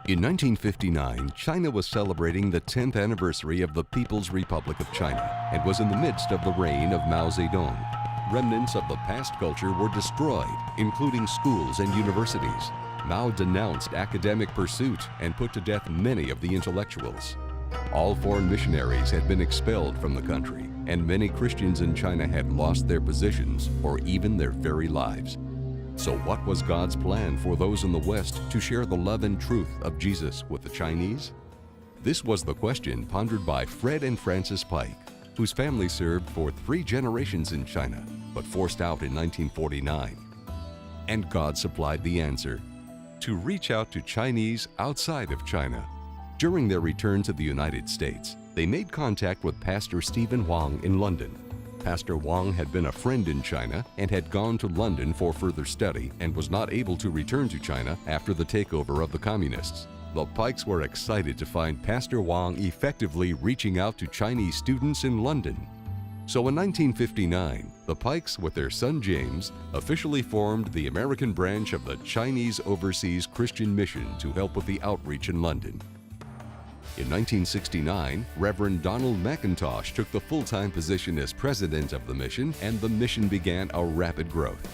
In 1959, China was celebrating the 10th anniversary of the People's Republic of China and was in the midst of the reign of Mao Zedong. Remnants of the past culture were destroyed, including schools and universities. Mao denounced academic pursuit and put to death many of the intellectuals. All foreign missionaries had been expelled from the country, and many Christians in China had lost their positions or even their very lives. So what was God's plan for those in the West to share the love and truth of Jesus with the Chinese? This was the question pondered by Fred and Frances Pike, whose family served for 3 generations in China, but forced out in 1949. And God supplied the answer: to reach out to Chinese outside of China. During their return to the United States, they made contact with Pastor Stephen Wang in London. Pastor Wang had been a friend in China and had gone to London for further study and was not able to return to China after the takeover of the communists. The Pikes were excited to find Pastor Wang effectively reaching out to Chinese students in London. So in 1959, the Pikes, with their son James, officially formed the American branch of the Chinese Overseas Christian Mission to help with the outreach in London. In 1969, Reverend Donald McIntosh took the full-time position as president of the mission, and the mission began a rapid growth.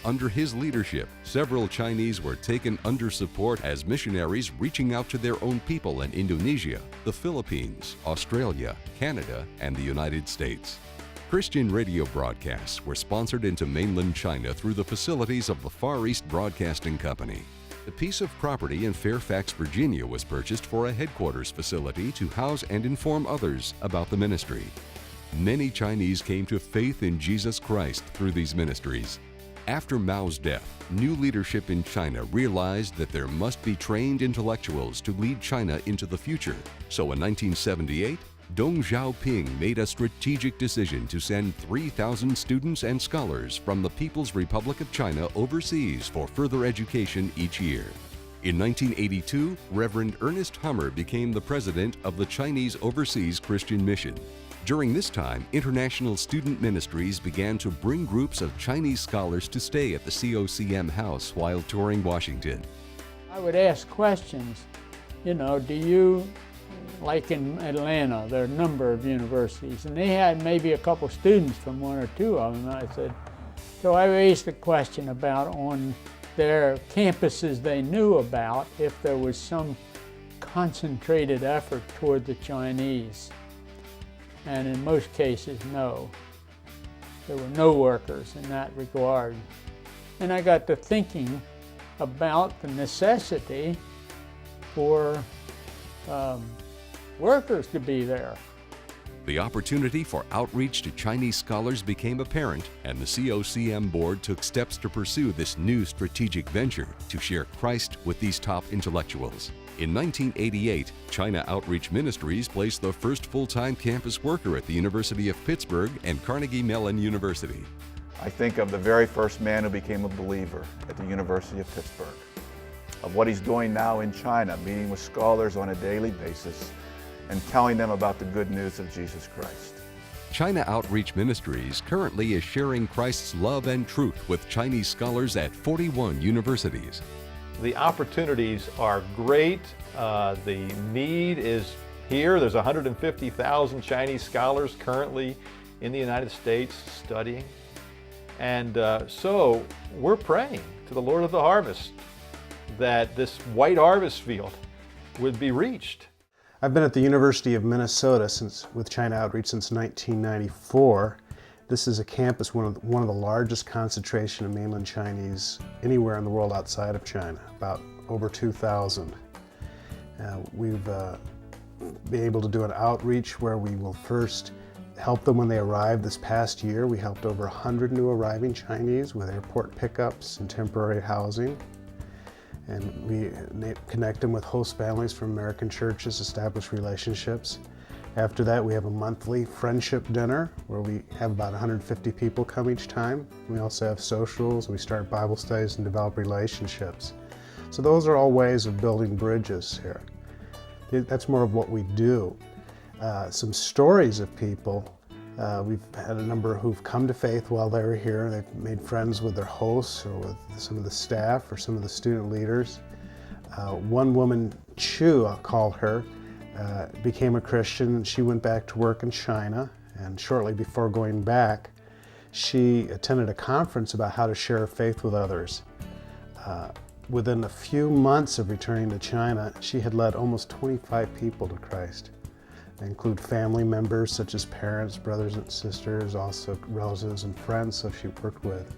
Under his leadership, several Chinese were taken under support as missionaries reaching out to their own people in Indonesia, the Philippines, Australia, Canada, and the United States. Christian radio broadcasts were sponsored into mainland China through the facilities of the Far East Broadcasting Company. A piece of property in Fairfax, Virginia was purchased for a headquarters facility to house and inform others about the ministry. Many Chinese came to faith in Jesus Christ through these ministries. After Mao's death, new leadership in China realized that there must be trained intellectuals to lead China into the future. So in 1978, Deng Xiaoping made a strategic decision to send 3,000 students and scholars from the People's Republic of China overseas for further education each year. In 1982, Reverend Ernest Hummer became the president of the Chinese Overseas Christian Mission. During this time, International Student Ministries began to bring groups of Chinese scholars to stay at the COCM house while touring Washington. I would ask questions, do you, like in Atlanta, there are a number of universities, and they had maybe a couple students from 1 or 2 of them. I said, so I raised the question about on their campuses they knew about if there was some concentrated effort toward the Chinese. And in most cases, no. There were no workers in that regard. And I got to thinking about the necessity for workers to be there. The opportunity for outreach to Chinese scholars became apparent, and the COCM board took steps to pursue this new strategic venture to share Christ with these top intellectuals. In 1988, China Outreach Ministries placed the first full-time campus worker at the University of Pittsburgh and Carnegie Mellon University. I think of the very first man who became a believer at the University of Pittsburgh, of what he's doing now in China, meeting with scholars on a daily basis and telling them about the good news of Jesus Christ. China Outreach Ministries currently is sharing Christ's love and truth with Chinese scholars at 41 universities. The opportunities are great. The need is here. There's 150,000 Chinese scholars currently in the United States studying. And so we're praying to the Lord of the harvest that this white harvest field would be reached. I've been at the University of Minnesota with China Outreach since 1994. This is a campus, one of the largest concentration of mainland Chinese anywhere in the world outside of China, about over 2,000. We've been able to do an outreach where we will first help them when they arrive. This past year, we helped over 100 new arriving Chinese with airport pickups and temporary housing. And we connect them with host families from American churches, establish relationships. After that, we have a monthly friendship dinner where we have about 150 people come each time. We also have socials, we start Bible studies and develop relationships. So those are all ways of building bridges here. That's more of what we do. Some stories of people. We've had a number who've come to faith while they were here. They've made friends with their hosts or with some of the staff or some of the student leaders. One woman, Chu, I'll call her, became a Christian. She went back to work in China, and shortly before going back, she attended a conference about how to share her faith with others. Within a few months of returning to China, she had led almost 25 people to Christ. They include family members such as parents, brothers and sisters, also relatives and friends so she worked with.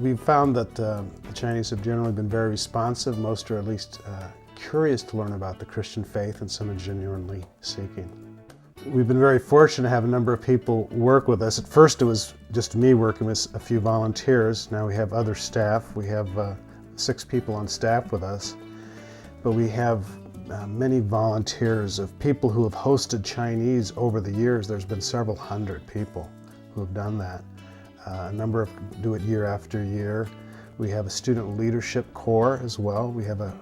We've found that the Chinese have generally been very responsive. Most are at least curious to learn about the Christian faith, and some are genuinely seeking. We've been very fortunate to have a number of people work with us. At first it was just me working with a few volunteers. Now we have other staff. We have 6 people on staff with us. But we have many volunteers of people who have hosted Chinese over the years. There's been several hundred people who have done that. A number of do it year after year. We have a student leadership corps as well. We have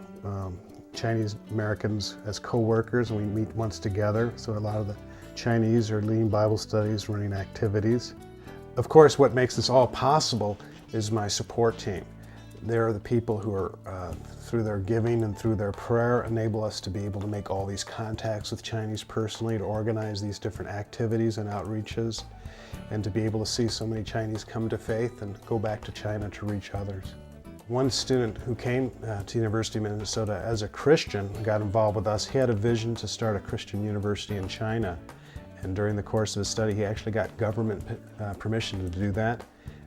Chinese Americans as co-workers, and we meet once together. So a lot of the Chinese are leading Bible studies, running activities. Of course, what makes this all possible is my support team. They're the people who are, through their giving and through their prayer, enable us to be able to make all these contacts with Chinese personally, to organize these different activities and outreaches, and to be able to see so many Chinese come to faith and go back to China to reach others. One student who came to University of Minnesota as a Christian and got involved with us, he had a vision to start a Christian university in China. And during the course of his study, he actually got government permission to do that.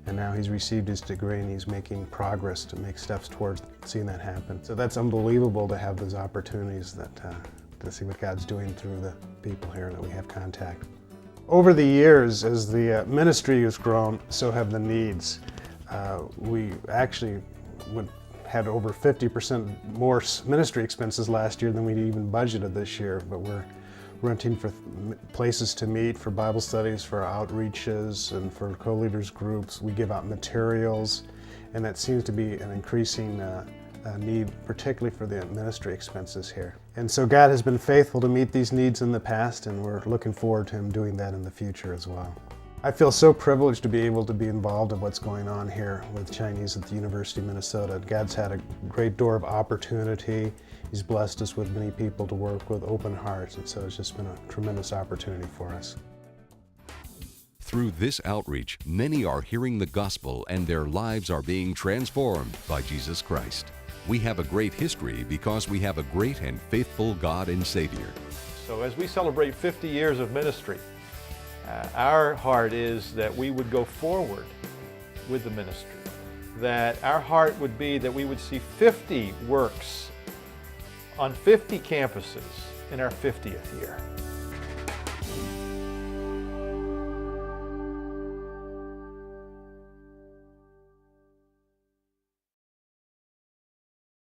And now he's received his degree and he's making progress to make steps towards seeing that happen. So that's unbelievable to have those opportunities to see what God's doing through the people here that we have contact. Over the years, as the ministry has grown, so have the needs. We actually had over 50% more ministry expenses last year than we even budgeted this year, but we're renting for places to meet, for Bible studies, for outreaches, and for co-leaders groups. We give out materials, and that seems to be an increasing need, particularly for the ministry expenses here. And so God has been faithful to meet these needs in the past, and we're looking forward to Him doing that in the future as well. I feel so privileged to be able to be involved in what's going on here with Chinese at the University of Minnesota. God's had a great door of opportunity. He's blessed us with many people to work with, open hearts, and so it's just been a tremendous opportunity for us. Through this outreach, many are hearing the gospel and their lives are being transformed by Jesus Christ. We have a great history because we have a great and faithful God and Savior. So as we celebrate 50 years of ministry, our heart is that we would go forward with the ministry, that our heart would be that we would see 50 works on 50 campuses in our 50th year.